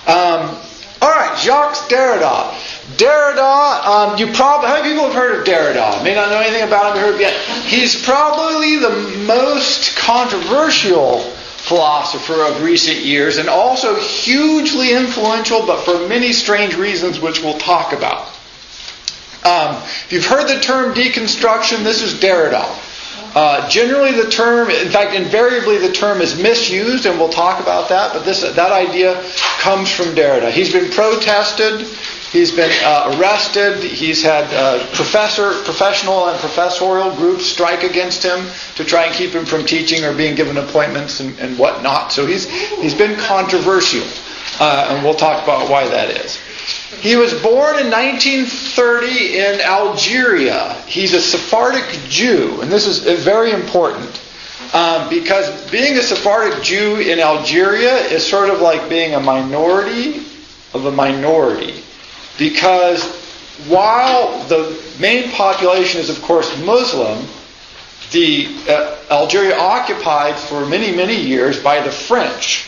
All right, Jacques Derrida. Derrida, how many people have heard of Derrida? May not know anything about him, heard of yet. He's probably the most controversial philosopher of recent years, and also hugely influential, but for many strange reasons, which we'll talk about. If you've heard the term deconstruction, this is Derrida. Generally the term, in fact invariably the term is misused, and we'll talk about that, but that idea comes from Derrida. He's been protested, he's been arrested, he's had professional and professorial groups strike against him to try and keep him from teaching or being given appointments and whatnot. So he's been controversial, and we'll talk about why that is. He was born in 1930 in Algeria. He's a Sephardic Jew, and this is very important because being a Sephardic Jew in Algeria is sort of like being a minority of a minority, because while the main population is of course Muslim, the Algeria occupied for many, many years by the French.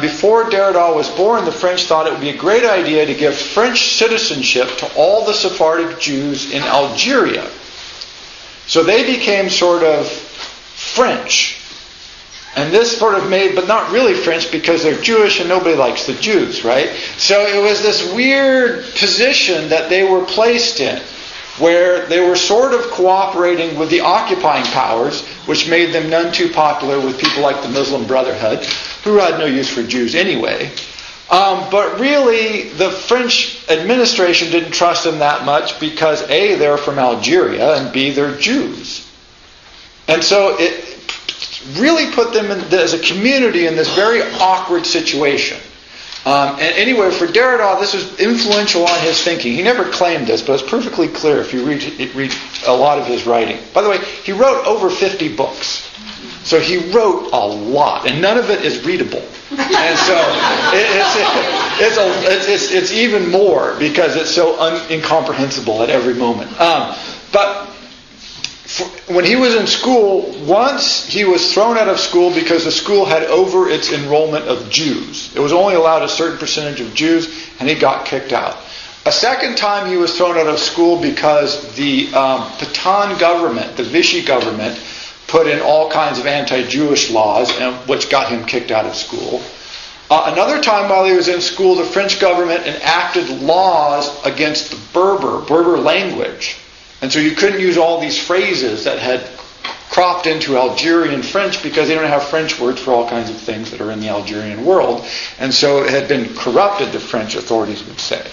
Before Derrida was born, the French thought it would be a great idea to give French citizenship to all the Sephardic Jews in Algeria. So they became sort of French. And this sort of made, but not really French, because they're Jewish and nobody likes the Jews, right? So it was this weird position that they were placed in, where they were sort of cooperating with the occupying powers, which made them none too popular with people like the Muslim Brotherhood, who had no use for Jews anyway. But really, the French administration didn't trust them that much because A, they're from Algeria, and B, they're Jews. And so it really put them as a community in this very awkward situation. And anyway, for Derrida, this was influential on his thinking. He never claimed this, but it's perfectly clear if you read a lot of his writing. By the way, he wrote over 50 books. So he wrote a lot, and none of it is readable. And so it's even more because it's so incomprehensible at every moment. But when he was in school, once he was thrown out of school because the school had over its enrollment of Jews. It was only allowed a certain percentage of Jews, and he got kicked out. A second time he was thrown out of school because the Pétain government, the Vichy government, put in all kinds of anti-Jewish laws, which got him kicked out of school. Another time while he was in school, the French government enacted laws against the Berber language. And so you couldn't use all these phrases that had cropped into Algerian French because they don't have French words for all kinds of things that are in the Algerian world. And so it had been corrupted, the French authorities would say.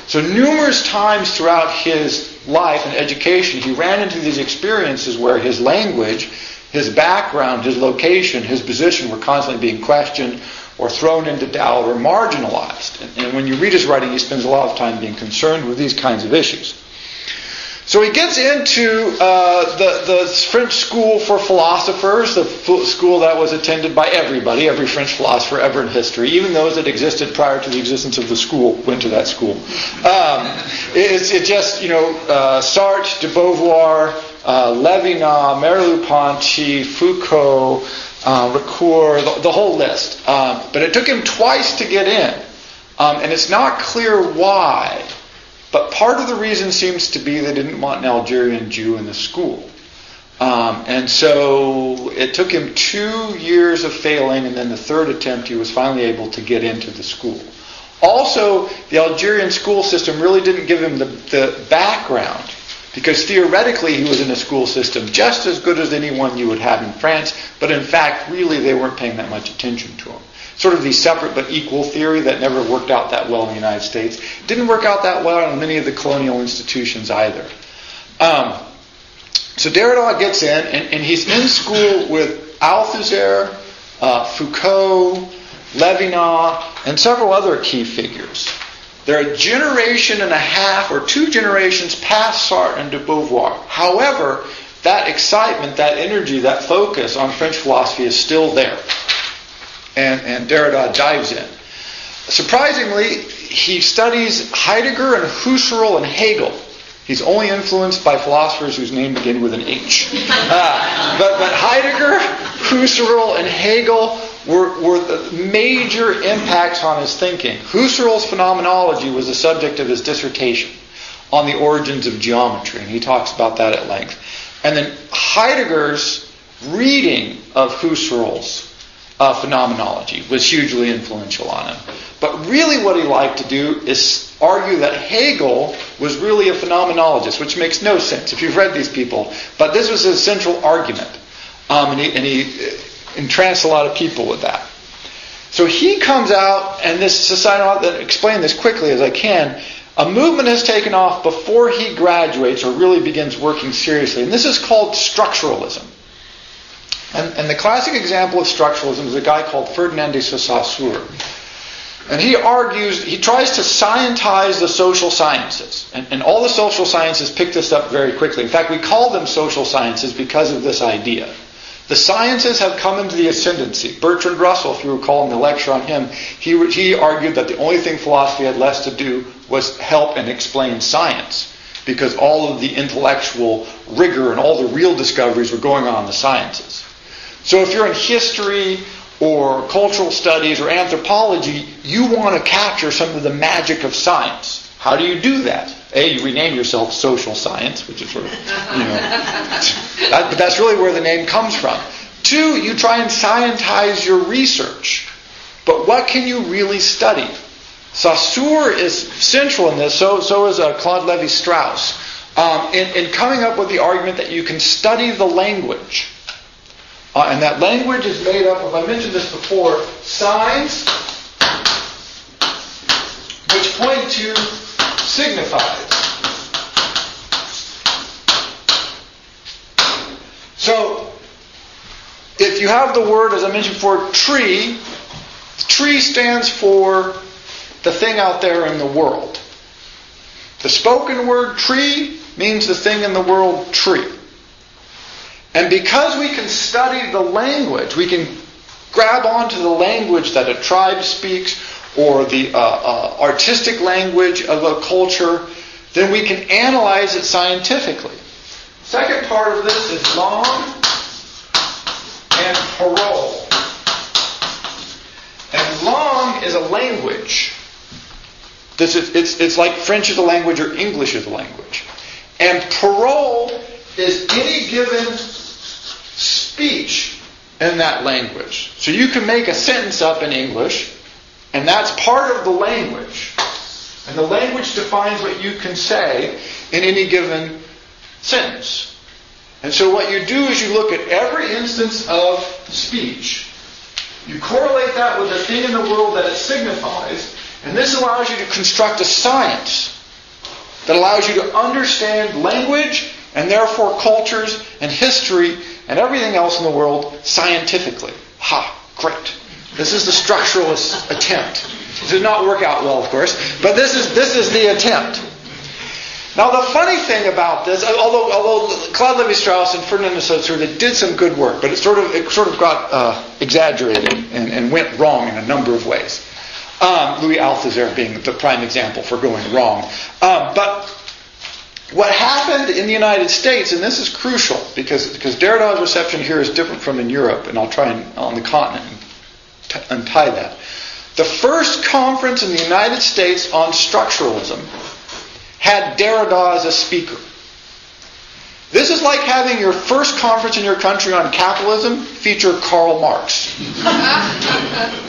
So numerous times throughout his life and education, he ran into these experiences where his language, his background, his location, his position were constantly being questioned or thrown into doubt or marginalized. And when you read his writing, he spends a lot of time being concerned with these kinds of issues. So he gets into the French school for philosophers, the school that was attended by everybody, every French philosopher ever in history, even those that existed prior to the existence of the school went to that school. It's just, Sartre, de Beauvoir, Levinas, Merleau-Ponty, Foucault, Ricoeur, the whole list. But it took him twice to get in. And it's not clear why. But part of the reason seems to be they didn't want an Algerian Jew in the school. And so it took him 2 years of failing, and then the third attempt he was finally able to get into the school. Also, the Algerian school system really didn't give him the background, because theoretically he was in a school system just as good as anyone you would have in France, but in fact, really they weren't paying that much attention to him. Sort of the separate but equal theory that never worked out that well in the United States. Didn't work out that well in many of the colonial institutions either. So Derrida gets in, and he's in school with Althusser, Foucault, Levinas, and several other key figures. They're a generation and a half or 2 generations past Sartre and de Beauvoir. However, that excitement, that energy, that focus on French philosophy is still there. And Derrida dives in. Surprisingly, he studies Heidegger and Husserl and Hegel. He's only influenced by philosophers whose name begin with an H. But Heidegger, Husserl, and Hegel were the major impacts on his thinking. Husserl's phenomenology was the subject of his dissertation on the origins of geometry, and he talks about that at length. And then Heidegger's reading of Husserl's phenomenology was hugely influential on him. But really what he liked to do is argue that Hegel was really a phenomenologist, which makes no sense if you've read these people. But this was his central argument. And he entranced a lot of people with that. So he comes out, and this society, I'll explain this quickly as I can, a movement has taken off before he graduates or really begins working seriously. And this is called Structuralism. And the classic example of Structuralism is a guy called Ferdinand de Saussure. And he argues, he tries to scientize the social sciences. And all the social sciences pick this up very quickly. In fact, we call them social sciences because of this idea. The sciences have come into the ascendancy. Bertrand Russell, if you recall in the lecture on him, he argued that the only thing philosophy had less to do was help and explain science, because all of the intellectual rigor and all the real discoveries were going on in the sciences. So if you're in history or cultural studies or anthropology, you want to capture some of the magic of science. How do you do that? A, you rename yourself social science, which is sort of, but that's really where the name comes from. Two, you try and scientize your research. But what can you really study? Saussure is central in this, so is Claude Lévi-Strauss, in coming up with the argument that you can study the language. And that language is made up of, I mentioned this before, signs which point to signifies. So, if you have the word, as I mentioned before, tree stands for the thing out there in the world. The spoken word tree means the thing in the world tree. And because we can study the language, we can grab onto the language that a tribe speaks or the artistic language of a culture, then we can analyze it scientifically. Second part of this is langue and parole. And langue is a language. It's like French is a language or English is a language. And parole is any given speech in that language. So you can make a sentence up in English, and that's part of the language. And the language defines what you can say in any given sentence. And so what you do is you look at every instance of speech. You correlate that with the thing in the world that it signifies, and this allows you to construct a science that allows you to understand language and therefore cultures and history and everything else in the world scientifically. Ha! Great. This is the structuralist attempt. It did not work out well, of course, but this is the attempt. Now, the funny thing about this, although Claude Lévi-Strauss and Ferdinand de Saussure, they did some good work, but it sort of got exaggerated and went wrong in a number of ways. Louis Althusser being the prime example for going wrong. But what happened in the United States, and this is crucial because Derrida's reception here is different from in Europe, and I'll try and on the continent untie that. The first conference in the United States on structuralism had Derrida as a speaker. This is like having your first conference in your country on capitalism feature Karl Marx.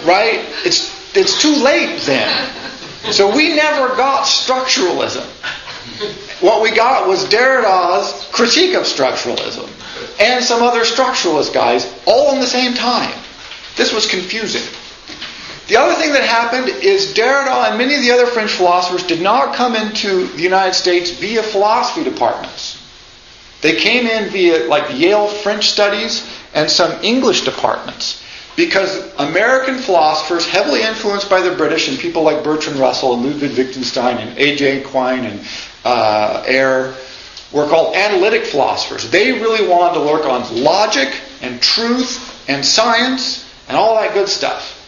Right? It's too late then. So we never got structuralism. What we got was Derrida's critique of structuralism and some other structuralist guys all in the same time. This was confusing. The other thing that happened is Derrida and many of the other French philosophers did not come into the United States via philosophy departments. They came in via like Yale French Studies and some English departments. Because American philosophers, heavily influenced by the British and people like Bertrand Russell and Ludwig Wittgenstein and A.J. Quine and Eyre, were called analytic philosophers. They really wanted to work on logic and truth and science and all that good stuff.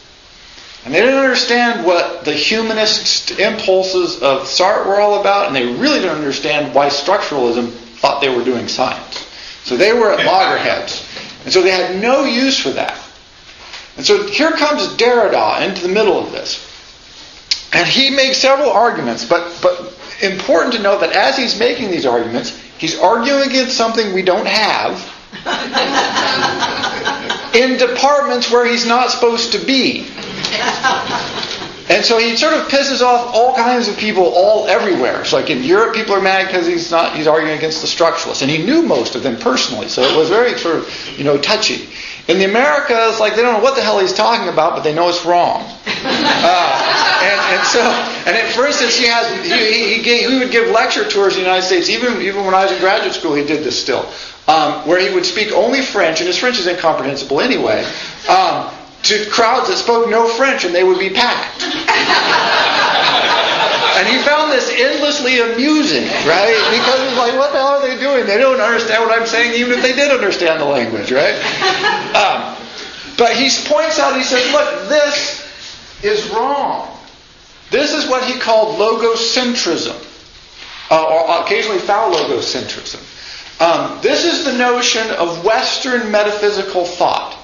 And they didn't understand what the humanist impulses of Sartre were all about, and they really didn't understand why structuralism thought they were doing science. So they were at loggerheads. And so they had no use for that. And so here comes Derrida into the middle of this. And he makes several arguments, but important to note that as he's making these arguments, he's arguing against something we don't have in departments where he's not supposed to be. And so he sort of pisses off all kinds of people everywhere. So like in Europe, people are mad because he's arguing against the structuralists. And he knew most of them personally, so it was very sort of, touchy. In the Americas, like they don't know what the hell he's talking about, but they know it's wrong. For instance, he would give lecture tours in the United States. Even when I was in graduate school, he did this still, where he would speak only French, and his French is incomprehensible anyway, to crowds that spoke no French, and they would be packed. And he found this endlessly amusing, right? Because it was like, what the hell are they doing? They don't understand what I'm saying, even if they did understand the language, right? But he points out, he says, look, this is wrong. This is what he called logocentrism, or occasionally foul logocentrism. This is the notion of Western metaphysical thought.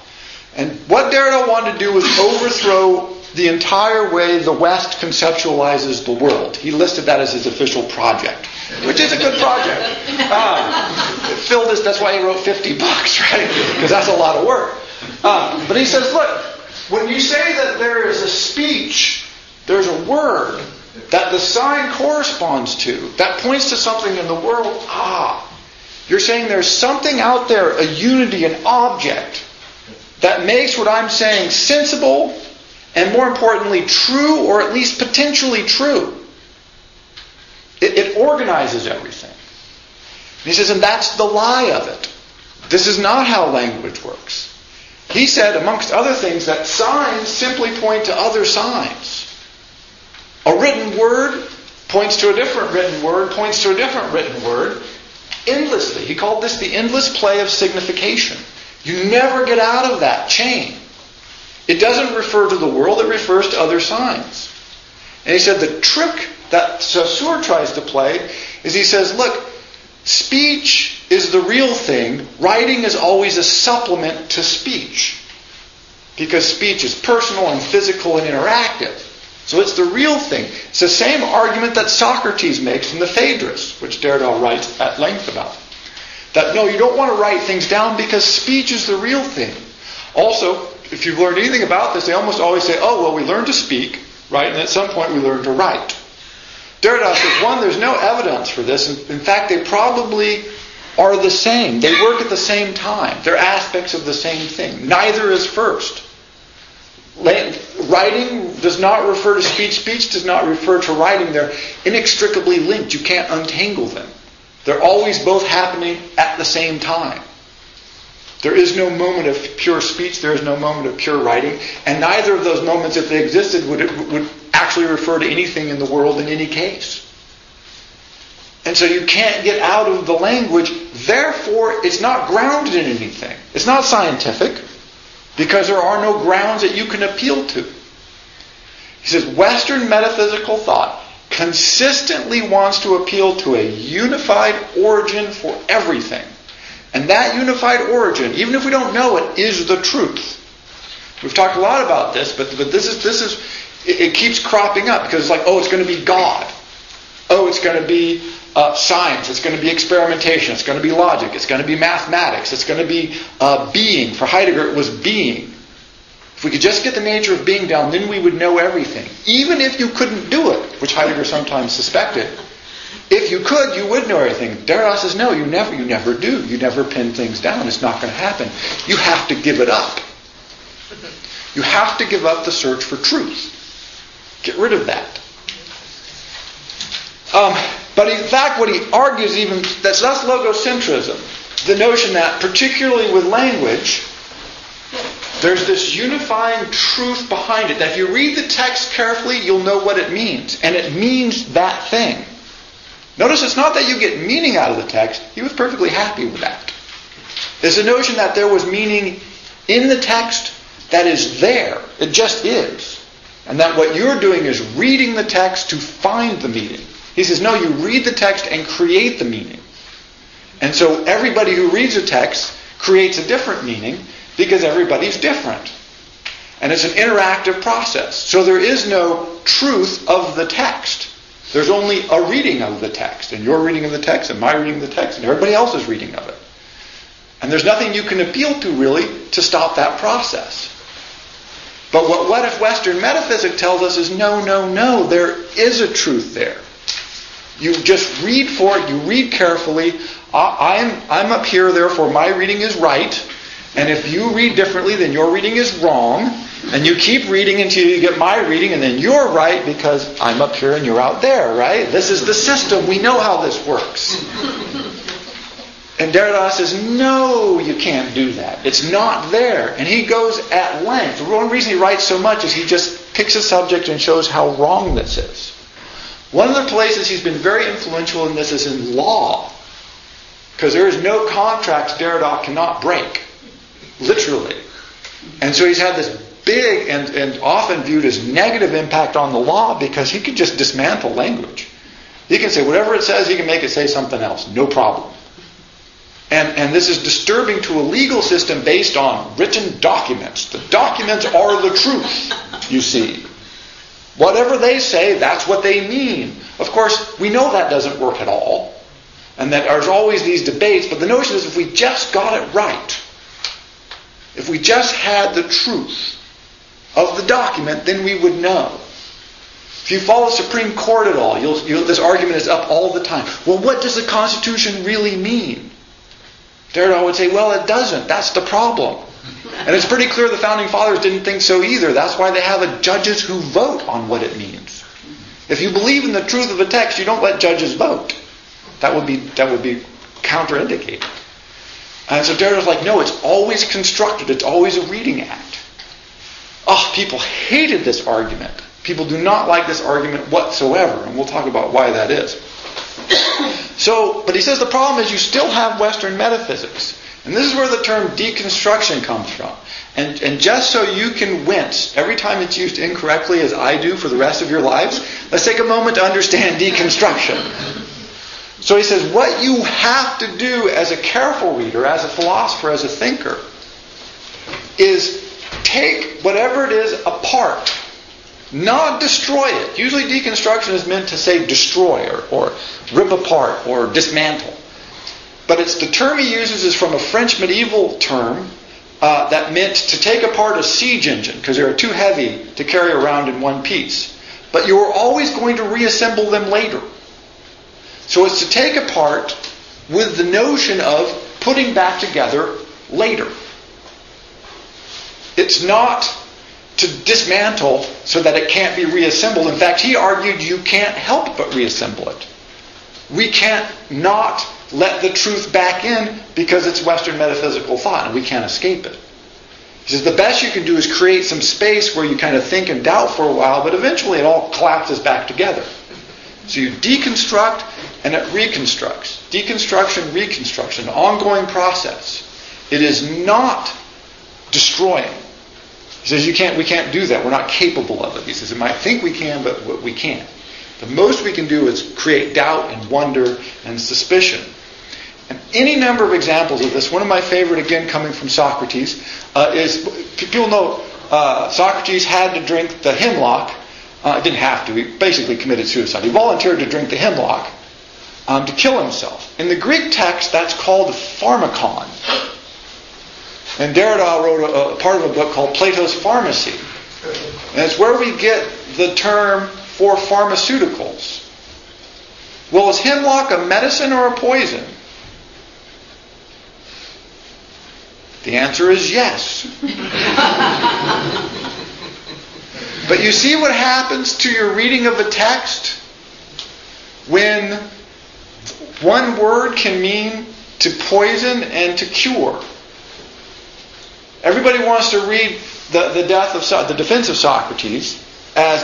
And what Derrida wanted to do was overthrow the entire way the West conceptualizes the world. He listed that as his official project, which is a good project. That's why he wrote 50 books, right? Because that's a lot of work. But he says, look, when you say that there is a speech, there's a word that the sign corresponds to, that points to something in the world, you're saying there's something out there, a unity, an object, that makes what I'm saying sensible and, more importantly, true, or at least potentially true. It organizes everything. And he says, and that's the lie of it. This is not how language works. He said, amongst other things, that signs simply point to other signs. A written word points to a different written word, points to a different written word, endlessly. He called this the endless play of signification. You never get out of that chain. It doesn't refer to the world, it refers to other signs. And he said the trick that Cecil tries to play is he says, look, speech is the real thing. Writing is always a supplement to speech. Because speech is personal and physical and interactive. So it's the real thing. It's the same argument that Socrates makes in the Phaedrus, which Derrida writes at length about. That, no, you don't want to write things down because speech is the real thing. Also, if you've learned anything about this, they almost always say, we learn to speak, right? And at some point we learn to write. Derrida says, one, there's no evidence for this. In fact, they probably are the same. They work at the same time. They're aspects of the same thing. Neither is first. Writing does not refer to speech. Speech does not refer to writing. They're inextricably linked. You can't untangle them. They're always both happening at the same time. There is no moment of pure speech. There is no moment of pure writing. And neither of those moments, if they existed, would actually refer to anything in the world in any case. And so you can't get out of the language. Therefore, it's not grounded in anything. It's not scientific. Because there are no grounds that you can appeal to. He says, Western metaphysical thought consistently wants to appeal to a unified origin for everything. And that unified origin, even if we don't know it, is the truth. We've talked a lot about this, but it keeps cropping up because it's like, it's going to be God. It's going to be science. It's going to be experimentation. It's going to be logic. It's going to be mathematics. It's going to be being. For Heidegger, it was being. If we could just get the nature of being down, then we would know everything. Even if you couldn't do it, which Heidegger sometimes suspected. If you could, you would know everything. Derrida says, no, you never do. You never pin things down. It's not going to happen. You have to give it up. You have to give up the search for truth. Get rid of that. But in fact, what he argues that's logocentrism. The notion that, particularly with language, there's this unifying truth behind it. That if you read the text carefully, you'll know what it means. And it means that thing. Notice it's not that you get meaning out of the text. He was perfectly happy with that. There's a notion that there was meaning in the text that is there. It just is. And that what you're doing is reading the text to find the meaning. He says, no, you read the text and create the meaning. And so everybody who reads a text creates a different meaning because everybody's different. And it's an interactive process. So there is no truth of the text. There's only a reading of the text. And your reading of the text, and my reading of the text, and everybody else's reading of it. And there's nothing you can appeal to, really, to stop that process. But what if Western metaphysics tells us is no, there is a truth there. You just read for it, you read carefully. I'm up here, therefore my reading is right. And if you read differently, then your reading is wrong. And you keep reading until you get my reading, and then you're right because I'm up here and you're out there, right? This is the system. We know how this works. And Derrida says, no, you can't do that. It's not there. And he goes at length. The one reason he writes so much is he just picks a subject and shows how wrong this is. One of the places he's been very influential in this is in law. Because there is no contracts Derrida cannot break. Literally. And so he's had this big and often viewed as negative impact on the law because he can just dismantle language. He can say whatever it says, he can make it say something else. No problem. And this is disturbing to a legal system based on written documents. The documents are the truth, you see. Whatever they say, that's what they mean. Of course, we know that doesn't work at all. And that there's always these debates. But the notion is if we just got it right, if we just had the truth of the document, then we would know. If you follow the Supreme Court at all, this argument is up all the time. Well, what does the Constitution really mean? Derrida would say, well, it doesn't. That's the problem. And it's pretty clear the Founding Fathers didn't think so either. That's why they have judges who vote on what it means. If you believe in the truth of a text, you don't let judges vote. That would be counterindicated. And so Derrida's like, no, it's always constructed. It's always a reading act. Oh, people hated this argument. People do not like this argument whatsoever. And we'll talk about why that is. But he says the problem is you still have Western metaphysics. And this is where the term deconstruction comes from. And just so you can wince every time it's used incorrectly, as I do for the rest of your lives, let's take a moment to understand deconstruction. So he says what you have to do as a careful reader, as a philosopher, as a thinker, is take whatever it is apart. Not destroy it. Usually deconstruction is meant to say destroy or rip apart or dismantle. But the term he uses is from a French medieval term that meant to take apart a siege engine because they were too heavy to carry around in one piece. But you are always going to reassemble them later. So it's to take apart with the notion of putting back together later. It's not to dismantle so that it can't be reassembled. In fact, he argued you can't help but reassemble it. We can't not let the truth back in because it's Western metaphysical thought and we can't escape it. He says the best you can do is create some space where you kind of think and doubt for a while, but eventually it all collapses back together. So you deconstruct and it reconstructs. Deconstruction, reconstruction, an ongoing process. It is not destroying. He says we can't do that. We're not capable of it. He says, we might think we can, but we can't. The most we can do is create doubt and wonder and suspicion. And any number of examples of this. One of my favorite, again, coming from Socrates, is, people know Socrates had to drink the hemlock. Didn't have to. He basically committed suicide. He volunteered to drink the hemlock to kill himself. In the Greek text, that's called pharmakon. And Derrida wrote a part of a book called Plato's Pharmacy. And it's where we get the term for pharmaceuticals. Well, is hemlock a medicine or a poison? The answer is yes. But you see what happens to your reading of the text when one word can mean to poison and to cure. Everybody wants to read the defense of Socrates as,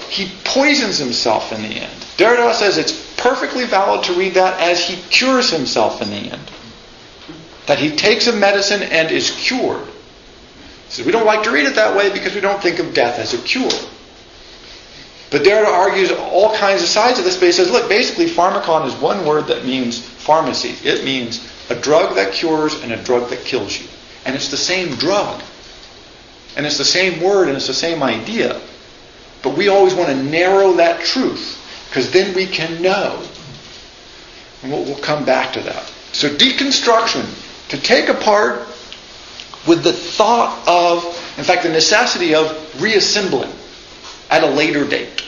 he poisons himself in the end. Derrida says it's perfectly valid to read that as he cures himself in the end. That he takes a medicine and is cured. He says we don't like to read it that way because we don't think of death as a cure. But Derrida argues all kinds of sides of this, but he says, look, basically pharmakon is one word that means pharmacy. It means a drug that cures and a drug that kills you. And it's the same drug. and it's the same word and it's the same idea. But we always want to narrow that truth, because then we can know. And we'll come back to that. So deconstruction, to take apart with the thought of, in fact, the necessity of reassembling at a later date.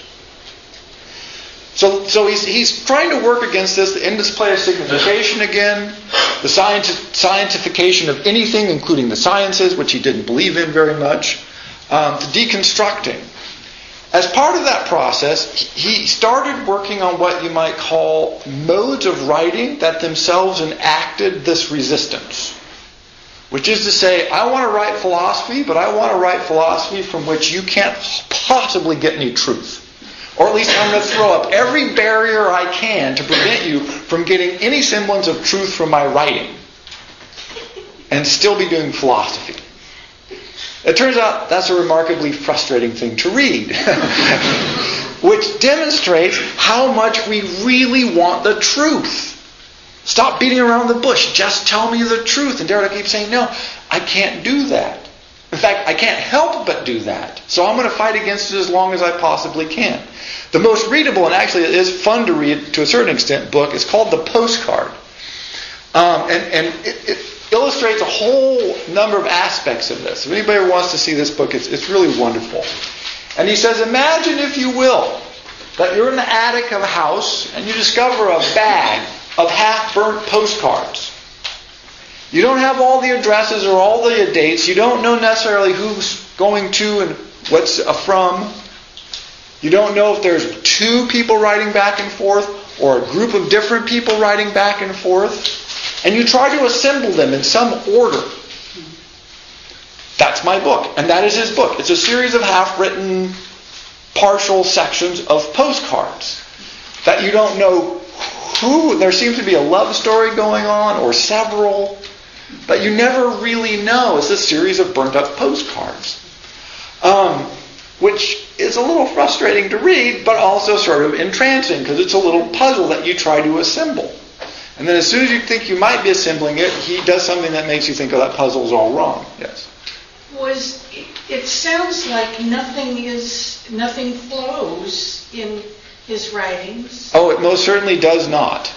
So he's trying to work against this, the indisplay of signification again, the scientification of anything, including the sciences, which he didn't believe in very much, to deconstructing. As part of that process, he started working on what you might call modes of writing that themselves enacted this resistance. Which is to say, I want to write philosophy, but I want to write philosophy from which you can't possibly get any truth. Or at least I'm going to throw up every barrier I can to prevent you from getting any semblance of truth from my writing. And still be doing philosophy. It turns out that's a remarkably frustrating thing to read. Which demonstrates how much we really want the truth. Stop beating around the bush. Just tell me the truth. And Derrida keeps saying, no, I can't do that. In fact, I can't help but do that. So I'm going to fight against it as long as I possibly can. The most readable, and actually it is fun to read to a certain extent, book is called The Postcard. And it illustrates a whole number of aspects of this. If anybody wants to see this book, it's really wonderful. And he says, imagine, if you will, that you're in the attic of a house and you discover a bag of half-burnt postcards. You don't have all the addresses or all the dates. You don't know necessarily who's going to and what's from. You don't know if there's two people writing back and forth or a group of different people writing back and forth. And you try to assemble them in some order. That's my book. And that is his book. It's a series of half-written partial sections of postcards that you don't know who. There seems to be a love story going on or several. But you never really know. It's a series of burnt-up postcards. Which is a little frustrating to read, but also sort of entrancing, because it's a little puzzle that you try to assemble. And then as soon as you think you might be assembling it, he does something that makes you think, oh, that puzzle's all wrong. Yes? It sounds like nothing flows in his writings. Oh, it most certainly does not.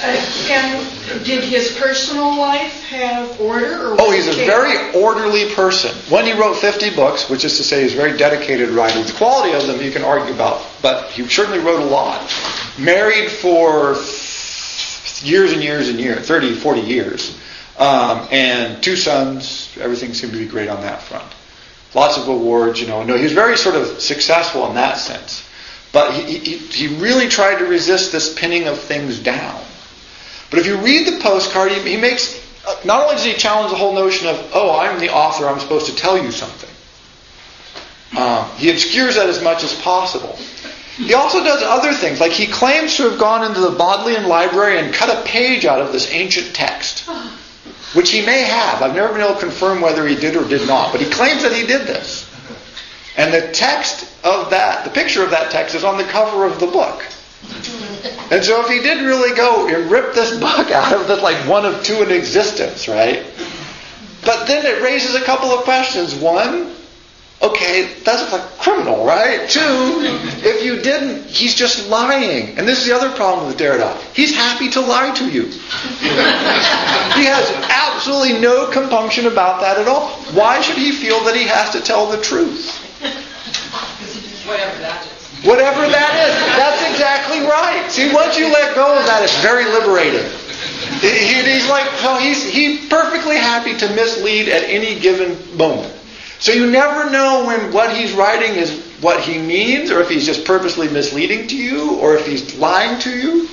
And did his personal life have order? Or he's a very orderly person. When he wrote 50 books, which is to say he's a very dedicated writer. The quality of them you can argue about, but he certainly wrote a lot. Married for years and years and years, 30, 40 years. And 2 sons. Everything seemed to be great on that front. Lots of awards, No, he was very sort of successful in that sense. But he really tried to resist this pinning of things down. But if you read the postcard, he makes, not only does he challenge the whole notion of, I'm the author, I'm supposed to tell you something. He obscures that as much as possible. He also does other things, like he claims to have gone into the Bodleian Library and cut a page out of this ancient text, which he may have. I've never been able to confirm whether he did or did not, but he claims that he did this. And the text of that, the picture of that text is on the cover of the book. And so if he did really go and rip this book out of this, like one of 2 in existence, right? But then it raises a couple of questions. 1, okay, that's like criminal, right? 2, if you didn't, he's just lying. And this is the other problem with Derrida. He's happy to lie to you. He has absolutely no compunction about that at all. Why should he feel that he has to tell the truth? Whatever that is. Whatever that is. That's exactly right. See, once you let go of that, it's very liberating. He's perfectly happy to mislead at any given moment. So you never know when what he's writing is what he means, or if he's just purposely misleading to you, or if he's lying to you.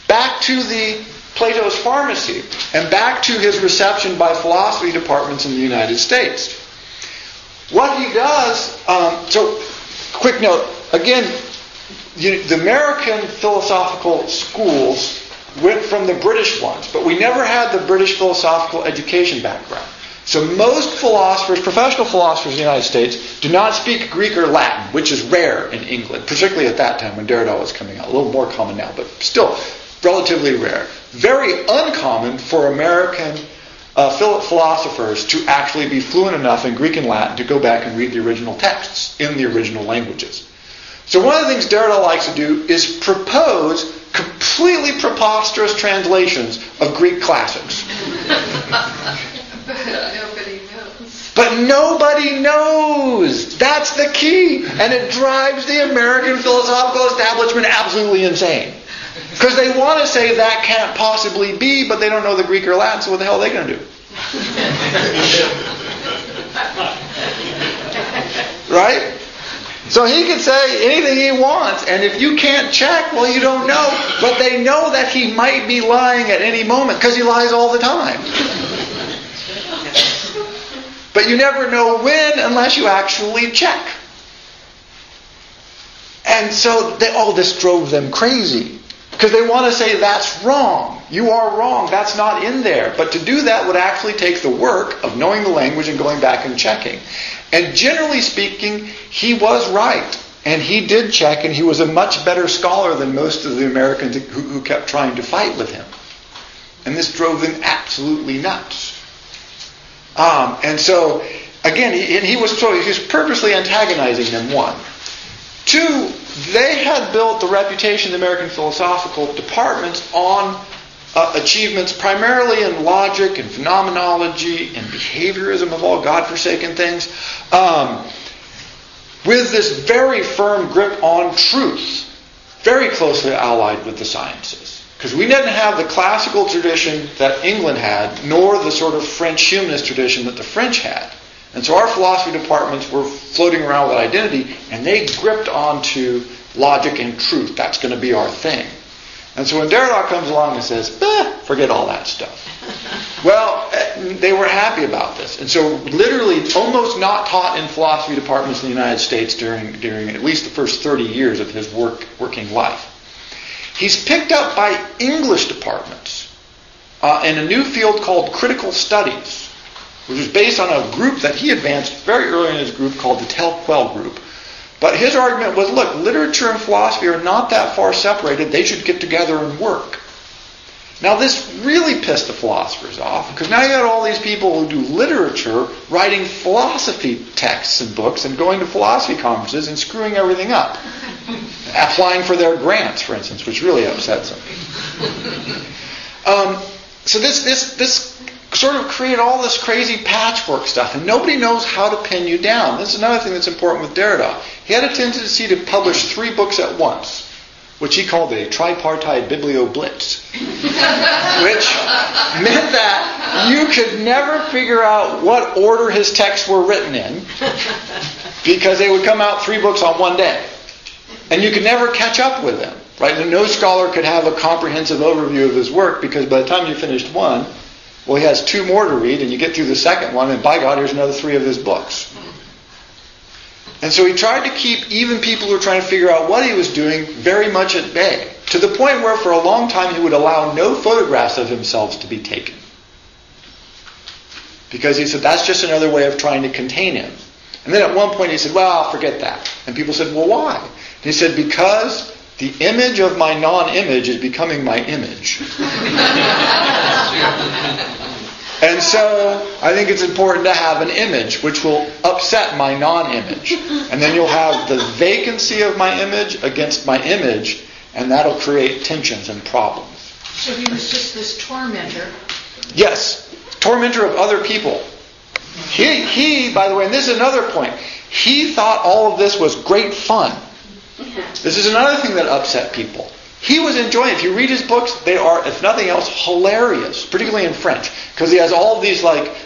Back to the Plato's Pharmacy, and back to his reception by philosophy departments in the United States. What he does, quick note, again, the American philosophical schools went from the British ones, but we never had the British philosophical education background. So most philosophers, professional philosophers in the United States, do not speak Greek or Latin, which is rare in England, particularly at that time when Derrida was coming out. A little more common now, but still relatively rare. Very uncommon for American philosophers to actually be fluent enough in Greek and Latin to go back and read the original texts in the original languages. So one of the things Derrida likes to do is propose completely preposterous translations of Greek classics. But nobody knows. That's the key. And it drives the American philosophical establishment absolutely insane. Because they want to say that can't possibly be, but they don't know the Greek or Latin, so what the hell are they going to do? Right? So he can say anything he wants, and if you can't check, well, you don't know. But they know that he might be lying at any moment, because he lies all the time. But you never know when unless you actually check. And so this drove them crazy. Because they want to say, that's wrong. You are wrong. That's not in there. But to do that would actually take the work of knowing the language and going back and checking. And generally speaking, he was right. And he did check, and he was a much better scholar than most of the Americans who kept trying to fight with him. And this drove them absolutely nuts. And so, again, he was purposely antagonizing them, one. Two, they had built the reputation of the American philosophical departments on achievements primarily in logic and phenomenology and behaviorism of all godforsaken things, with this very firm grip on truth, very closely allied with the sciences. Because we didn't have the classical tradition that England had, nor the sort of French humanist tradition that the French had. And so our philosophy departments were floating around with identity, and they gripped onto logic and truth. That's going to be our thing. And so when Derrida comes along and says, forget all that stuff. Well, they were happy about this. And so literally almost not taught in philosophy departments in the United States during at least the first 30 years of his working life. He's picked up by English departments in a new field called critical studies, which was based on a group that he advanced very early in his group called the Tel-Quel group. But his argument was, look, literature and philosophy are not that far separated. They should get together and work. Now this really pissed the philosophers off, because now you got all these people who do literature writing philosophy texts and books and going to philosophy conferences and screwing everything up. Applying for their grants, for instance, which really upsets them. So this sort of created all this crazy patchwork stuff, and nobody knows how to pin you down. This is another thing that's important with Derrida. He had a tendency to publish 3 books at once, which he called a tripartite biblioblitz, which meant that you could never figure out what order his texts were written in, because they would come out 3 books on one day. And you could never catch up with them, right? And no scholar could have a comprehensive overview of his work, because by the time you finished one, well, he has 2 more to read, and you get through the second one, and by God, here's another 3 of his books. And so he tried to keep even people who were trying to figure out what he was doing very much at bay, to the point where for a long time he would allow no photographs of himself to be taken. Because he said, that's just another way of trying to contain him. And then at one point he said, well, forget that. And people said, well, why? And he said, because the image of my non-image is becoming my image. And so I think it's important to have an image which will upset my non-image. And then you'll have the vacancy of my image against my image, and that'll create tensions and problems. So he was just this tormentor. Yes, tormentor of other people. He, by the way, and this is another point, he thought all of this was great fun. This is another thing that upset people. He was enjoying it. If you read his books, they are, if nothing else, hilarious, particularly in French, because he has all these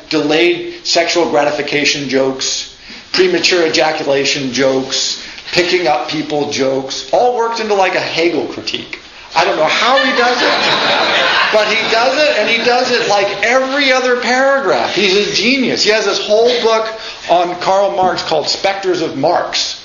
delayed sexual gratification jokes, premature ejaculation jokes, picking up people jokes, all worked into a Hegel critique. I don't know how he does it, but he does it, and he does it like every other paragraph. He's a genius. He has this whole book on Karl Marx called Spectres of Marx.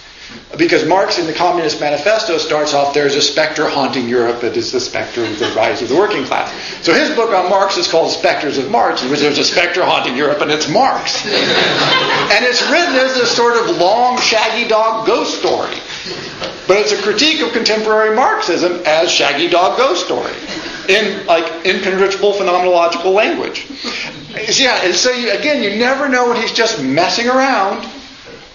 Because Marx in the Communist Manifesto starts off, there's a spectre haunting Europe. It is the spectre of the rise of the working class. So his book on Marx is called Spectres of Marx, in which there's a spectre haunting Europe, and it's Marx. And it's written as a sort of long, shaggy dog ghost story. But it's a critique of contemporary Marxism as shaggy dog ghost story in impenetrable phenomenological language. Yeah, and so you never know when he's just messing around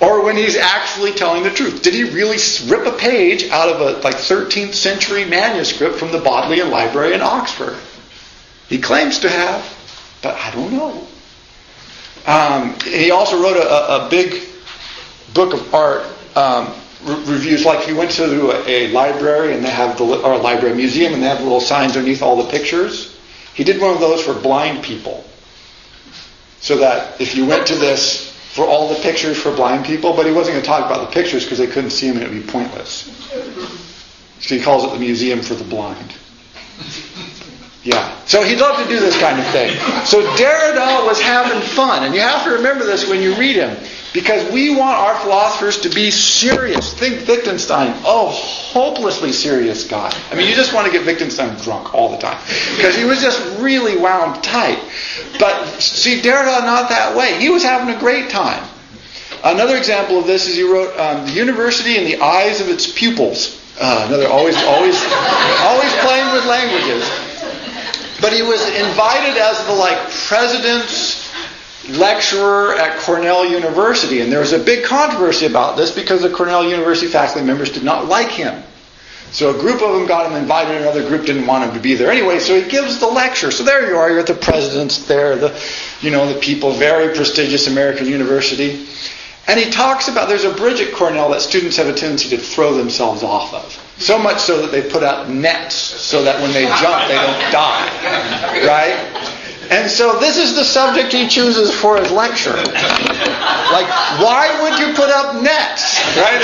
or when he's actually telling the truth. Did he really rip a page out of a 13th century manuscript from the Bodleian Library in Oxford? He claims to have, but I don't know. He also wrote a big book of art reviews. Like, if you went to a library and they have or a library museum and they have little signs underneath all the pictures. He did one of those for blind people, so that if you went to this for all the pictures for blind people, but he wasn't going to talk about the pictures because they couldn't see them and it would be pointless. So he calls it the Museum for the Blind. Yeah. So he'd love to do this kind of thing. So Derrida was having fun. And you have to remember this when you read him. Because we want our philosophers to be serious. Think Wittgenstein. Oh, hopelessly serious guy. I mean, you just want to get Wittgenstein drunk all the time. Because he was just really wound tight. But see, Derrida, not that way. He was having a great time. Another example of this is he wrote The University in the Eyes of Its Pupils. Another always playing with languages. But he was invited as the president's lecturer at Cornell University, and there was a big controversy about this because the Cornell University faculty members did not like him. So a group of them got him invited, another group didn't want him to be there anyway. So he gives the lecture. So there you are, you're at the president's there, the people, very prestigious American university. And he talks about there's a bridge at Cornell that students have a tendency to throw themselves off of. So much so that they put out nets so that when they jump, they don't die. Right? And so this is the subject he chooses for his lecture. Why would you put up nets? Right?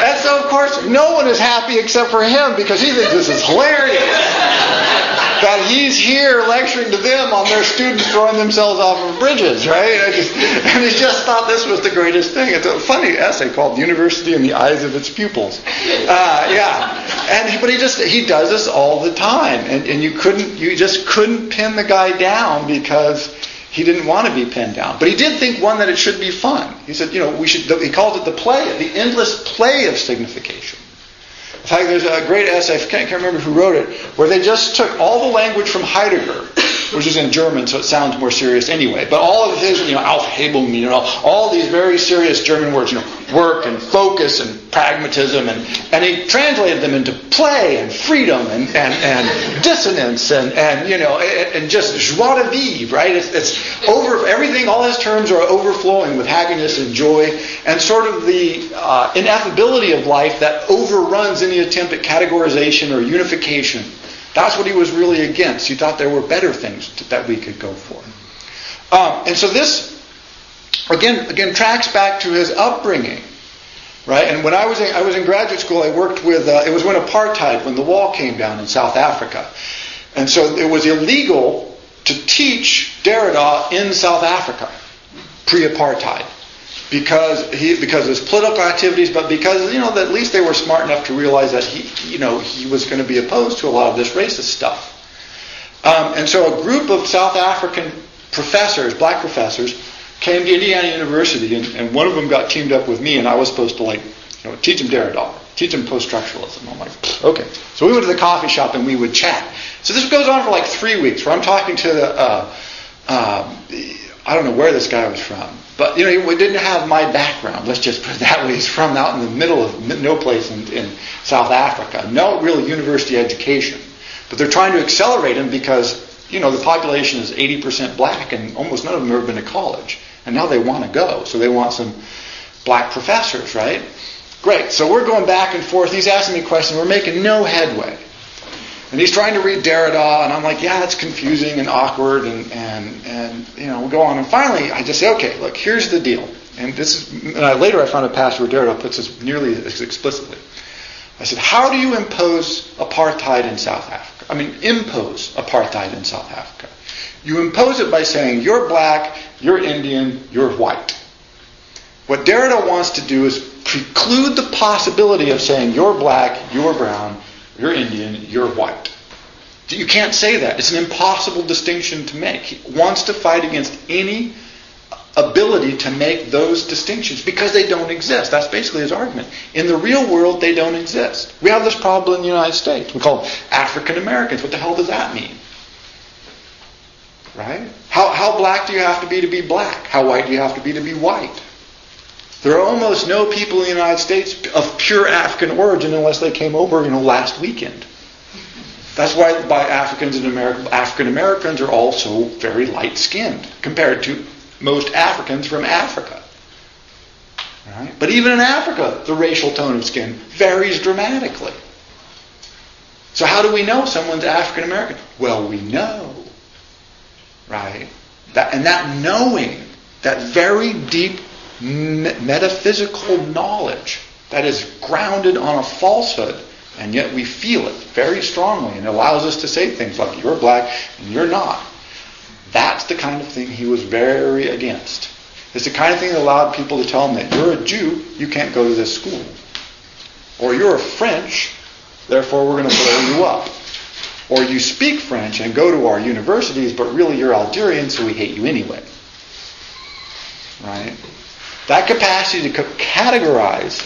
And so, of course, no one is happy except for him because he thinks this is hilarious. That he's here lecturing to them on their students throwing themselves off of bridges, right? And he just thought this was the greatest thing. It's a funny essay called University in the Eyes of Its Pupils. But he does this all the time. And you just couldn't pin the guy down because he didn't want to be pinned down. But he did think, one, that it should be fun. He said, he calls it the endless play of signification. In fact, there's a great essay, I can't remember who wrote it, where they just took all the language from Heidegger, which is in German, so it sounds more serious anyway, but all of his, Aufhebung, all these very serious German words, work and focus and pragmatism, and he translated them into play and freedom and dissonance and just joie de vivre, right? It's over everything. All his terms are overflowing with happiness and joy, and sort of the ineffability of life that overruns any attempt at categorization or unification. That's what he was really against. He thought there were better things that we could go for. And so this, again, tracks back to his upbringing, right? And when I was in graduate school, I worked with, it was when Apartheid, when the wall came down in South Africa. And so it was illegal to teach Derrida in South Africa, pre-Apartheid. Because of his political activities, but because that at least they were smart enough to realize that he was going to be opposed to a lot of this racist stuff. And so a group of South African professors, black professors, came to Indiana University, and one of them got teamed up with me, and I was supposed to teach him Derrida, teach him post-structuralism. I'm like, okay. So we went to the coffee shop and we would chat. So this goes on for 3 weeks, where I'm talking to I don't know where this guy was from. But, he didn't have my background. Let's just put it that way. He's from out in the middle of no place in South Africa. No real university education. But they're trying to accelerate him because, the population is 80% black and almost none of them have ever been to college. And now they want to go. So they want some black professors, right? Great. So we're going back and forth. He's asking me questions. We're making no headway. And he's trying to read Derrida, and I'm like, yeah, it's confusing and awkward, and we'll go on. And finally, I just say, okay, look, here's the deal. And later I found a passage where Derrida puts this nearly as explicitly. I said, how do you impose apartheid in South Africa? Impose apartheid in South Africa. You impose it by saying, you're black, you're Indian, you're white. What Derrida wants to do is preclude the possibility of saying, you're black, you're brown, you're Indian, you're white. You can't say that. It's an impossible distinction to make. He wants to fight against any ability to make those distinctions because they don't exist. That's basically his argument. In the real world, they don't exist. We have this problem in the United States. We call them African Americans. What the hell does that mean? Right? How black do you have to be black? How white do you have to be white? There are almost no people in the United States of pure African origin unless they came over, last weekend. That's why African Americans are also very light-skinned compared to most Africans from Africa. Right? But even in Africa, the racial tone of skin varies dramatically. So how do we know someone's African American? Well, we know. Right? That knowing, that very deep metaphysical knowledge that is grounded on a falsehood, and yet we feel it very strongly, and it allows us to say things like, you're black and you're not. That's the kind of thing he was very against. It's the kind of thing that allowed people to tell him that you're a Jew, you can't go to this school. Or you're a French, therefore we're going to blow you up. Or you speak French and go to our universities, but really you're Algerian, so we hate you anyway. Right? That capacity to categorize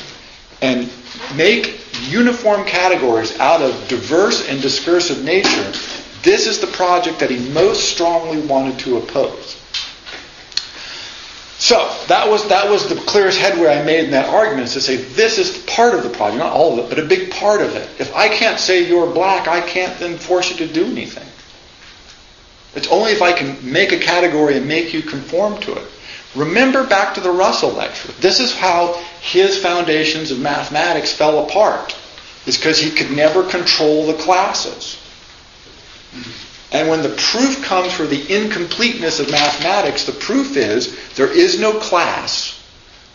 and make uniform categories out of diverse and discursive nature, this is the project that he most strongly wanted to oppose. So, that was the clearest headway I made in that argument, is to say this is part of the project, not all of it, but a big part of it. If I can't say you're black, I can't then force you to do anything. It's only if I can make a category and make you conform to it. Remember back to the Russell lecture. This is how his foundations of mathematics fell apart. It's because he could never control the classes. And when the proof comes for the incompleteness of mathematics, the proof is there is no class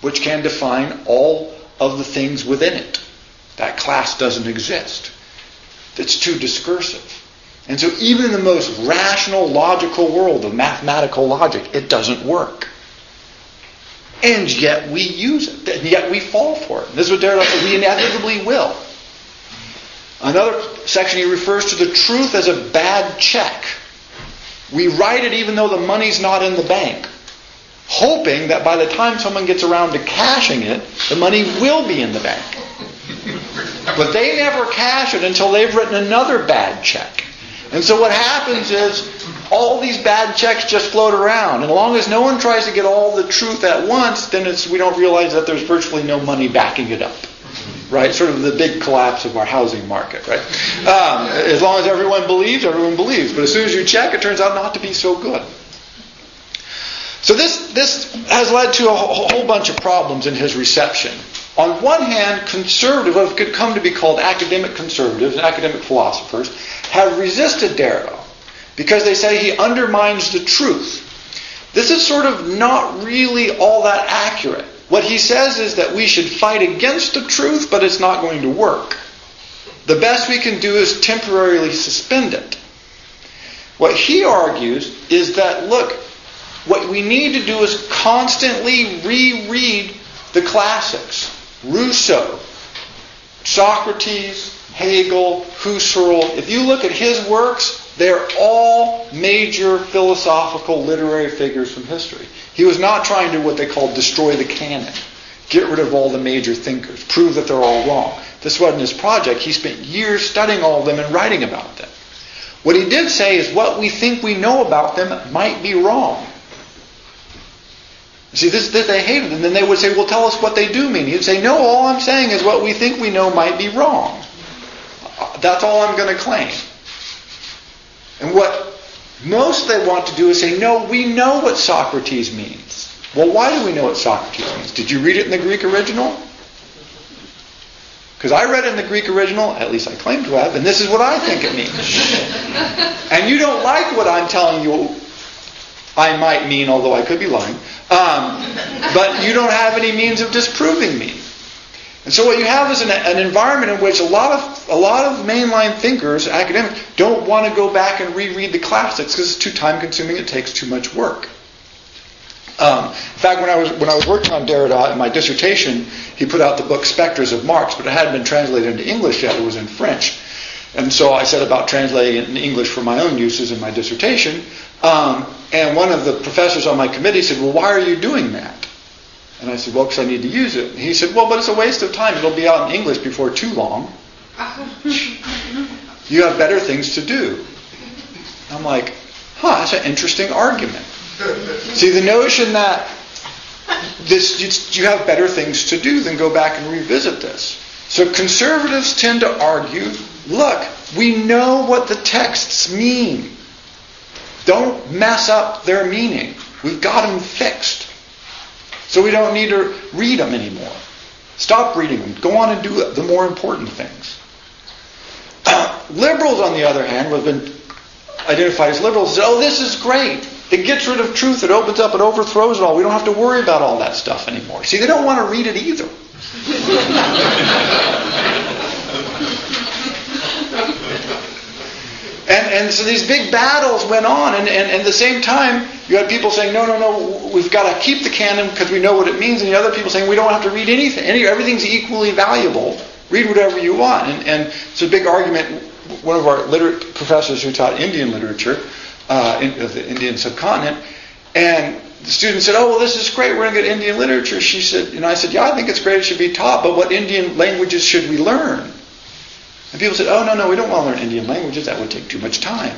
which can define all of the things within it. That class doesn't exist. It's too discursive. And so even in the most rational, logical world of mathematical logic, it doesn't work. And yet we use it. And yet we fall for it. And this is what Derrida said, we inevitably will. Another section, he refers to the truth as a bad check. We write it even though the money's not in the bank, hoping that by the time someone gets around to cashing it, the money will be in the bank. But they never cash it until they've written another bad check. And so what happens is all these bad checks just float around. And as long as no one tries to get all the truth at once, then we don't realize that there's virtually no money backing it up. Right? Sort of the big collapse of our housing market, right? As long as everyone believes. But as soon as you check, it turns out not to be so good. So this has led to a whole bunch of problems in his reception. On one hand, conservatives, what could come to be called academic conservatives, academic philosophers, have resisted Derrida because they say he undermines the truth. This is sort of not really all that accurate. What he says is that we should fight against the truth, but it's not going to work. The best we can do is temporarily suspend it. What he argues is that, look, what we need to do is constantly reread the classics. Rousseau, Socrates, Hegel, Husserl. If you look at his works, they're all major philosophical literary figures from history. He was not trying to what they call destroy the canon. Get rid of all the major thinkers. Prove that they're all wrong. This wasn't his project. He spent years studying all of them and writing about them. What he did say is what we think we know about them might be wrong. See, this they hated. And then they would say, well, tell us what they do mean. He'd say, no, all I'm saying is what we think we know might be wrong. That's all I'm going to claim. And what most they want to do is say, no, we know what Socrates means. Well, why do we know what Socrates means? Did you read it in the Greek original? Because I read it in the Greek original, at least I claim to have, and this is what I think it means. And you don't like what I'm telling you I might mean, although I could be lying. But you don't have any means of disproving me. And so what you have is an environment in which a lot of mainline thinkers, academics, don't want to go back and reread the classics because it's too time-consuming. It takes too much work. In fact, when I was working on Derrida in my dissertation, he put out the book Spectres of Marx, but it hadn't been translated into English yet. It was in French. And so I set about translating it in English for my own uses in my dissertation. And one of the professors on my committee said, well, why are you doing that? And I said, well, because I need to use it. And he said, well, but it's a waste of time. It'll be out in English before too long. You have better things to do. I'm like, That's an interesting argument. See, the notion that you have better things to do than go back and revisit this. So conservatives tend to argue, look, we know what the texts mean. Don't mess up their meaning. We've got them fixed. So we don't need to read them anymore. Stop reading them. Go on and do the more important things. Liberals, on the other hand, who have been identified as liberals, say, this is great. It gets rid of truth. It opens up. It overthrows it all. We don't have to worry about all that stuff anymore. See, they don't want to read it either. And so these big battles went on, and at the same time, you had people saying, no, we've got to keep the canon because we know what it means, and the other people saying, we don't have to read anything. Everything's equally valuable. Read whatever you want. And it's a big argument. One of our professors who taught Indian literature of the Indian subcontinent, and the student said, this is great, we're going to get Indian literature. She said, I said, yeah, I think it's great, it should be taught, but what Indian languages should we learn? And people said, no, we don't want to learn Indian languages, that would take too much time.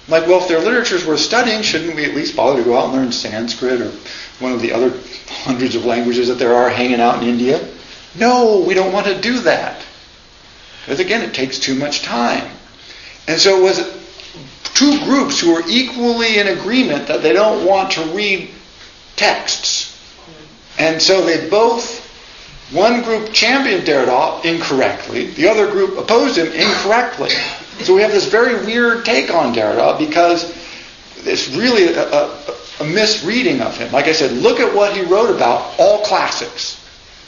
I'm like, well, if their literature's worth studying, shouldn't we at least bother to go out and learn Sanskrit or one of the other hundreds of languages that there are hanging out in India? No, we don't want to do that. Because again, it takes too much time. And so it was two groups who were equally in agreement that they don't want to read texts. And so they both, one group championed Derrida incorrectly, the other group opposed him incorrectly. So we have this very weird take on Derrida because it's really a misreading of him. Like I said, look at what he wrote about all classics.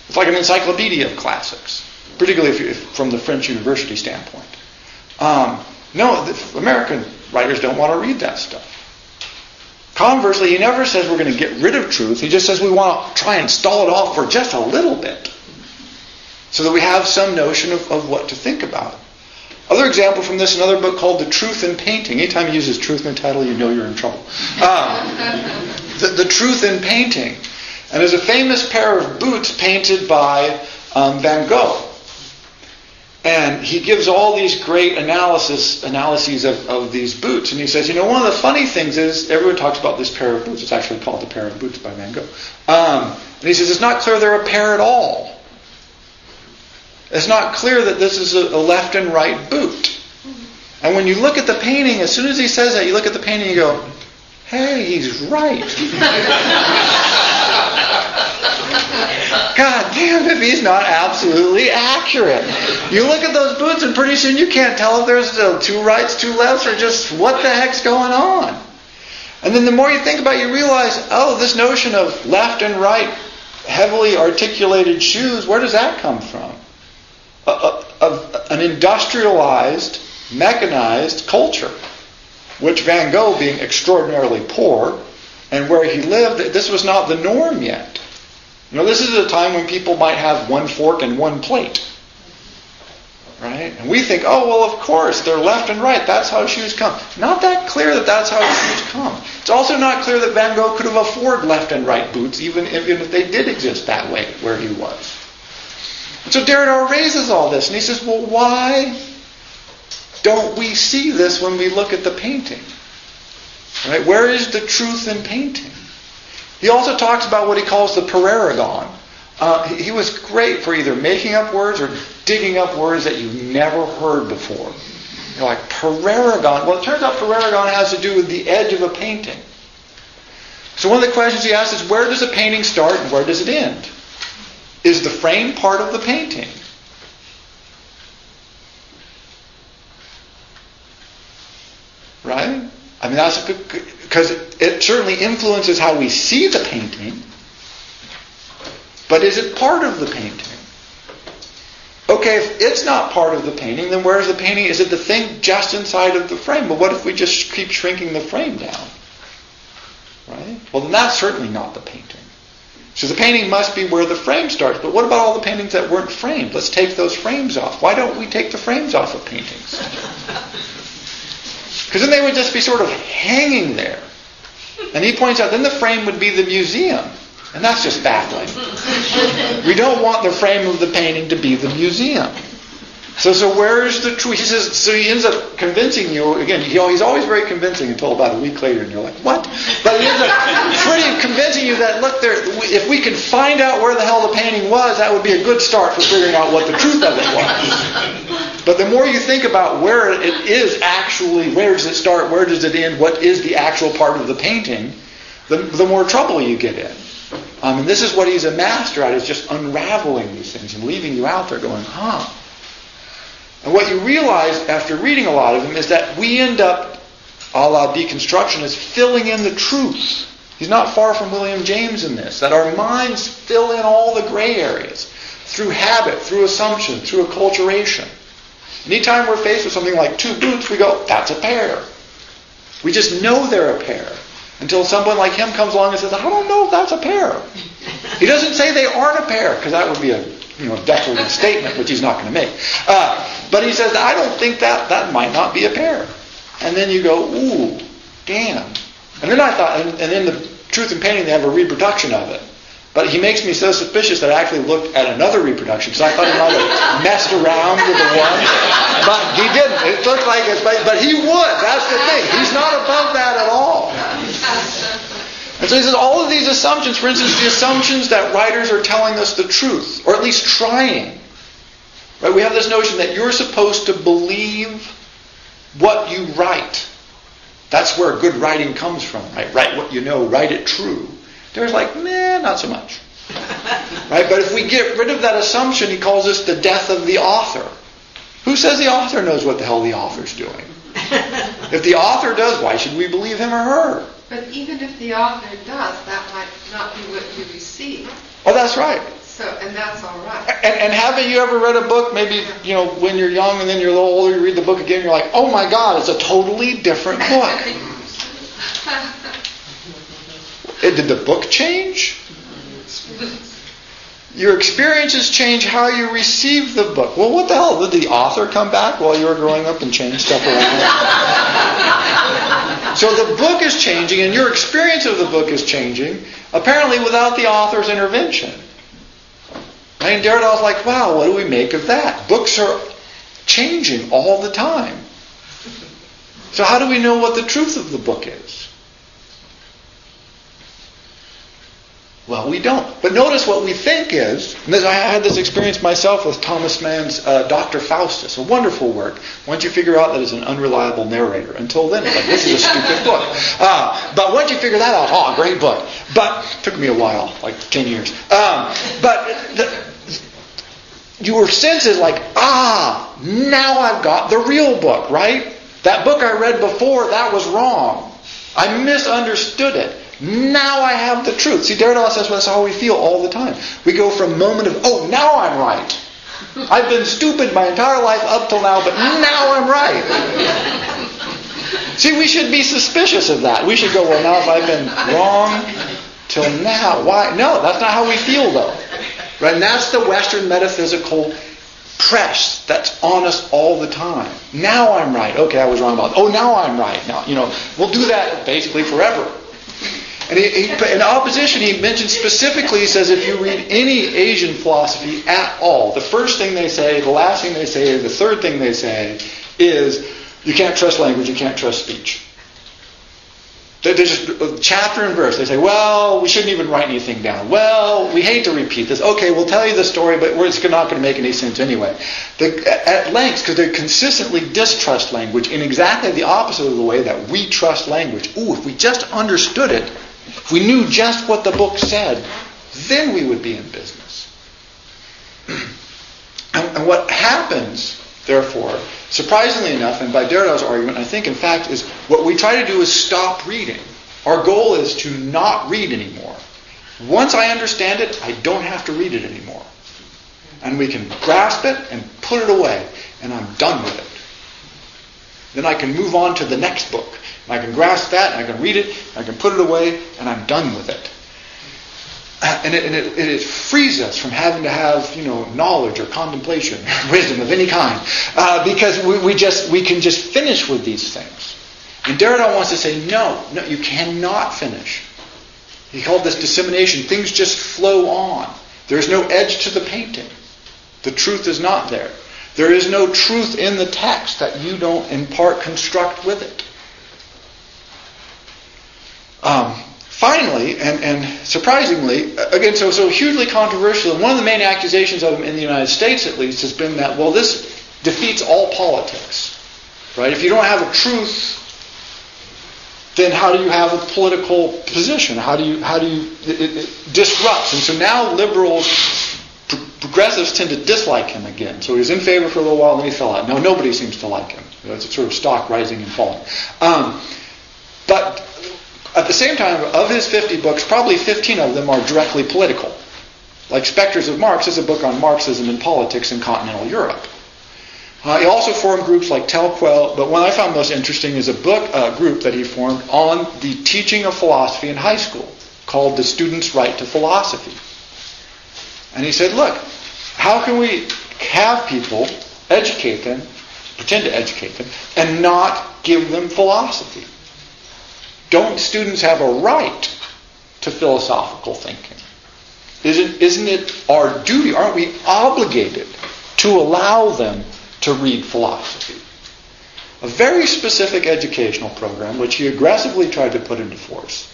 It's like an encyclopedia of classics, particularly if from the French university standpoint. No, the American writers don't want to read that stuff. Conversely, he never says we're going to get rid of truth. He just says we want to try and stall it off for just a little bit so that we have some notion of what to think about. Other example from this, another book called The Truth in Painting. Anytime he uses truth in the title, you know you're in trouble. The Truth in Painting. And there's a famous pair of boots painted by Van Gogh. And he gives all these great analyses of these boots. And he says, one of the funny things is, everyone talks about this pair of boots. It's actually called The Pair of Boots by Van Gogh. And he says, it's not clear they're a pair at all. It's not clear that this is a left and right boot. And when you look at the painting, as soon as he says that, you look at the painting and you go, hey, he's right. God damn if he's not absolutely accurate. You look at those boots and pretty soon you can't tell if there's two rights, two lefts, or just what the heck's going on. And then the more you think about it, you realize, this notion of left and right, heavily articulated shoes, where does that come from? An industrialized, mechanized culture, which Van Gogh, being extraordinarily poor, and where he lived, this was not the norm yet. This is a time when people might have one fork and one plate. Right? And we think, of course, they're left and right. That's how shoes come. Not that clear that that's how shoes come. It's also not clear that Van Gogh could have afforded left and right boots, even if they did exist that way where he was. And so Derrida raises all this, and he says, well, why don't we see this when we look at the painting? Right? Where is the truth in painting? He also talks about what he calls the pareragon. He was great for either making up words or digging up words that you've never heard before. You're like, pareragon. Well, it turns out pareragon has to do with the edge of a painting. So one of the questions he asks is, where does a painting start and where does it end? Is the frame part of the painting? Right? I mean, that's because it certainly influences how we see the painting. But is it part of the painting? Okay, if it's not part of the painting, then where's the painting? Is it the thing just inside of the frame? But what if we just keep shrinking the frame down? Right? Well, then that's certainly not the painting. So the painting must be where the frame starts. But what about all the paintings that weren't framed? Let's take those frames off. Why don't we take the frames off of paintings? Because then they would just be sort of hanging there. And he points out, then the frame would be the museum. And that's just baffling. We don't want the frame of the painting to be the museum. So where's the truth? He says, so he ends up convincing you, again, he's always very convincing until about a week later, and you're like, what? But he ends up pretty convincing you that, look, if we could find out where the hell the painting was, that would be a good start for figuring out what the truth of it was. But the more you think about where it is actually, where does it start, where does it end, what is the actual part of the painting, the more trouble you get in. And this is what he's a master at, is just unraveling these things and leaving you out there going, huh. And what you realize after reading a lot of them is that we end up, a la Deconstruction, is filling in the truth. He's not far from William James in this, that our minds fill in all the gray areas through habit, through assumption, through acculturation. Anytime we're faced with something like two boots, we go, that's a pair. We just know they're a pair. Until someone like him comes along and says, I don't know if that's a pair. He doesn't say they aren't a pair, because that would be a declarative statement, which he's not going to make. But he says, I don't think that might not be a pair. And then you go, ooh, damn. And then I thought, and in the Truth in Painting, they have a reproduction of it. But he makes me so suspicious that I actually looked at another reproduction, because I thought he might have messed around with the one. But he didn't. It looked like it, but he would. That's the thing. He's not above that at all. And so he says all of these assumptions, for instance, the assumptions that writers are telling us the truth, or at least trying. Right? We have this notion that you're supposed to believe what you write. That's where good writing comes from, right? Write what you know, write it true. There's like, nah, not so much. Right? But if we get rid of that assumption, he calls this the death of the author. Who says the author knows what the hell the author's doing? If the author does, why should we believe him or her? But even if the author does, that might not be what you receive. Oh, that's right. So, and that's all right. And haven't you ever read a book, maybe, when you're young and then you're a little older, you read the book again, you're like, oh my God, it's a totally different book. Did the book change? Your experiences change how you receive the book. Well, what the hell? Did the author come back while you were growing up and change stuff around? So the book is changing, and your experience of the book is changing, apparently without the author's intervention. And Derrida's like, wow, what do we make of that? Books are changing all the time. So how do we know what the truth of the book is? Well, we don't. But notice what we think is, and I had this experience myself with Thomas Mann's Dr. Faustus, a wonderful work, once you figure out that it's an unreliable narrator. Until then, it's like, this is a stupid book. But once you figure that out, great book. But it took me a while, like 10 years. Your sense is like, now I've got the real book, right? That book I read before, that was wrong. I misunderstood it. Now I have the truth. See, Derrida says that's how we feel all the time. We go from moment of, now I'm right. I've been stupid my entire life up till now, but now I'm right. See, we should be suspicious of that. We should go, well, now if I've been wrong till now, why? No, that's not how we feel, though. Right? And that's the Western metaphysical press that's on us all the time. Now I'm right. Okay, I was wrong about it. Now I'm right. Now, we'll do that basically forever. And in opposition, he mentions specifically, he says, if you read any Asian philosophy at all, the first thing they say, the last thing they say, the third thing they say is, you can't trust language, you can't trust speech. They're just chapter and verse. They say, well, we shouldn't even write anything down. Well, we hate to repeat this. Okay, we'll tell you the story, but it's not going to make any sense anyway. At length, because they consistently distrust language in exactly the opposite of the way that we trust language. If we just understood it, if we knew just what the book said, then we would be in business. And what happens, therefore, surprisingly enough, and by Derrida's argument, I think, in fact, is what we try to do is stop reading. Our goal is to not read anymore. Once I understand it, I don't have to read it anymore. And we can grasp it and put it away, and I'm done with it. Then I can move on to the next book. And I can grasp that, and I can read it, and I can put it away, and I'm done with it. And it frees us from having to have, knowledge or contemplation, wisdom of any kind, because we can just finish with these things. And Derrida wants to say, no, you cannot finish. He called this dissemination. Things just flow on. There's no edge to the painting. The truth is not there. There is no truth in the text that you don't in part construct with it. Finally, and surprisingly, again, so hugely controversial, and one of the main accusations of him in the United States at least has been that, well, this defeats all politics. Right? If you don't have a truth, then how do you have a political position? How do you it disrupts? And so now liberals, progressives tend to dislike him again. So he was in favor for a little while, and then he fell out. Now nobody seems to like him. It's a sort of stock rising and falling. But at the same time, of his 50 books, probably 15 of them are directly political. Like Spectres of Marx is a book on Marxism and politics in continental Europe. He also formed groups like Telquel, but one I found most interesting is a group that he formed on the teaching of philosophy in high school, called The Student's Right to Philosophy. And he said, look, how can we have people, educate them, pretend to educate them, and not give them philosophy? Don't students have a right to philosophical thinking? Isn't it our duty, aren't we obligated to allow them to read philosophy? A very specific educational program, which he aggressively tried to put into force.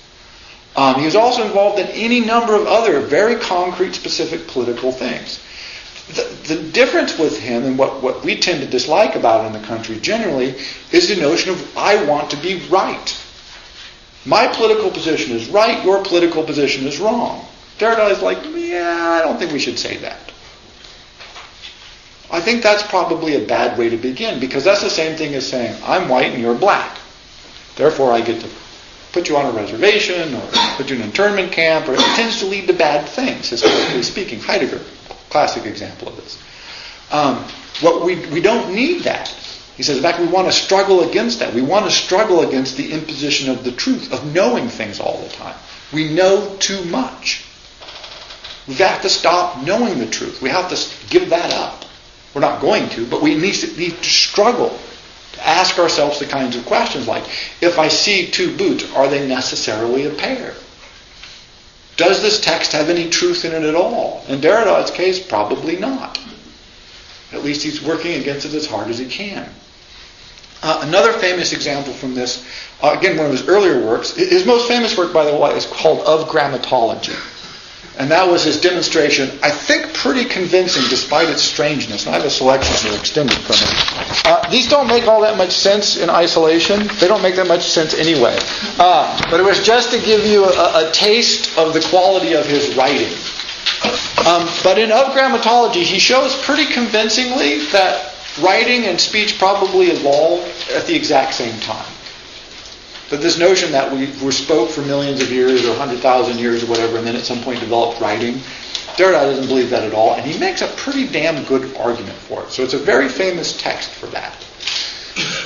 He was also involved in any number of other very concrete, specific political things. The difference with him and what we tend to dislike about it in the country generally is the notion of, I want to be right. My political position is right, your political position is wrong. Derrida is like, yeah, I don't think we should say that. I think that's probably a bad way to begin, because that's the same thing as saying, I'm white and you're black. Therefore I get to put you on a reservation or put you in an internment camp, or it tends to lead to bad things, historically speaking. Heidegger, classic example of this. We don't need that. He says, in fact, we want to struggle against that. We want to struggle against the imposition of the truth, of knowing things all the time. We know too much. We have to stop knowing the truth. We have to give that up. We're not going to, but we need to struggle to ask ourselves the kinds of questions like, if I see two boots, are they necessarily a pair? Does this text have any truth in it at all? In Derrida's case, probably not. At least he's working against it as hard as he can. Another famous example from this, again, one of his earlier works, his most famous work, by the way, is called Of Grammatology. And that was his demonstration, I think pretty convincing despite its strangeness. And I have a selection here extended from it. These don't make all that much sense in isolation. They don't make that much sense anyway. But it was just to give you a taste of the quality of his writing. But in Of Grammatology, he shows pretty convincingly that writing and speech probably evolved at the exact same time. That this notion that we spoke for millions of years or 100,000 years or whatever, and then at some point developed writing, Derrida doesn't believe that at all, and he makes a pretty damn good argument for it. So it's a very famous text for that.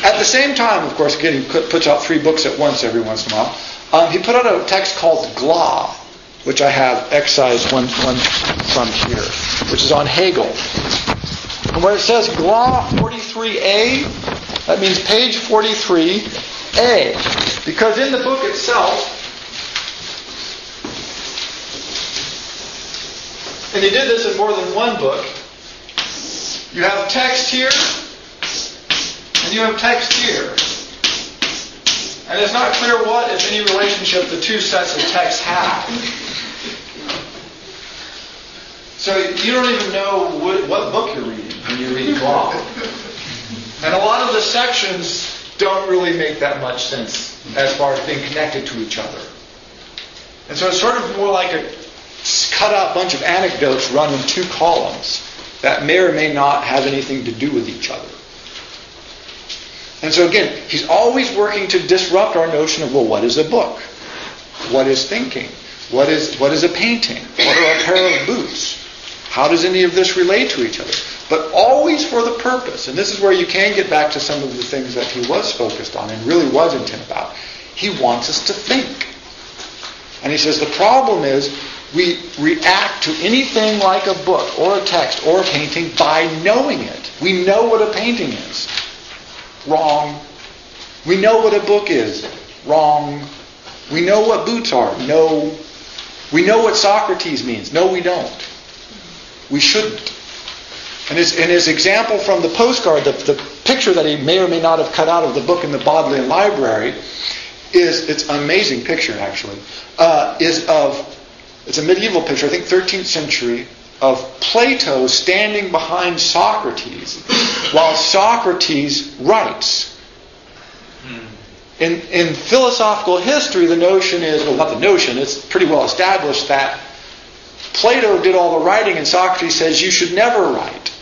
At the same time, of course, again, he puts out 3 books at once every once in a while. He put out a text called Glah, which I have excised one from here, which is on Hegel. And where it says Glah 43a, that means page 43a. Because in the book itself, and he did this in more than one book, you have text here, and you have text here. And it's not clear what, if any, relationship the two sets of text have. So you don't even know what book you're reading when you read Glah. And a lot of the sections don't really make that much sense as far as being connected to each other. And so it's sort of more like a cut out bunch of anecdotes run in 2 columns that may or may not have anything to do with each other. And so again, he's always working to disrupt our notion of, well, what is a book? What is thinking? What is a painting? What are a pair of boots? How does any of this relate to each other? But always for the purpose, and this is where you can get back to some of the things that he was focused on and really was intent about. He wants us to think. And he says the problem is we react to anything like a book or a text or a painting by knowing it. We know what a painting is. Wrong. We know what a book is. Wrong. We know what boots are. No. We know what Socrates means. No, we don't. We shouldn't. And his example from the postcard, the picture that he may or may not have cut out of the book in the Bodleian Library, it's an amazing picture actually, it's a medieval picture, I think 13th century, of Plato standing behind Socrates while Socrates writes. In philosophical history, the notion is, well, not the notion, it's pretty well established that Plato did all the writing and Socrates says you should never write.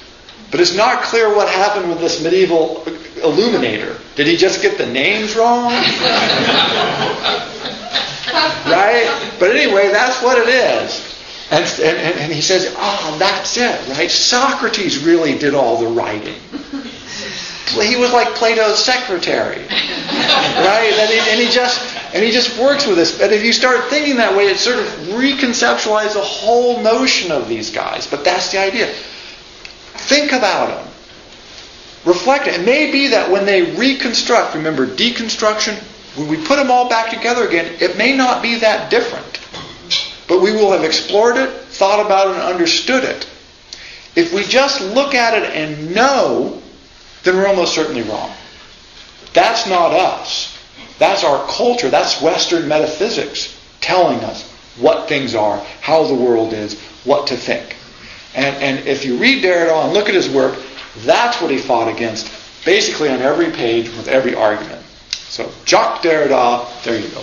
But it's not clear what happened with this medieval illuminator. Did he just get the names wrong? Right? But anyway, that's what it is. And he says, that's it, right? Socrates really did all the writing. He was like Plato's secretary, right? And he just works with this. But if you start thinking that way, it sort of reconceptualizes the whole notion of these guys. But that's the idea. Think about them. Reflect it. It may be that when they reconstruct, remember deconstruction, when we put them all back together again, it may not be that different. But we will have explored it, thought about it, and understood it. If we just look at it and know, then we're almost certainly wrong. That's not us. That's our culture. That's Western metaphysics telling us what things are, how the world is, what to think. And if you read Derrida and look at his work, that's what he fought against, basically on every page with every argument. So, Jacques Derrida, there you go.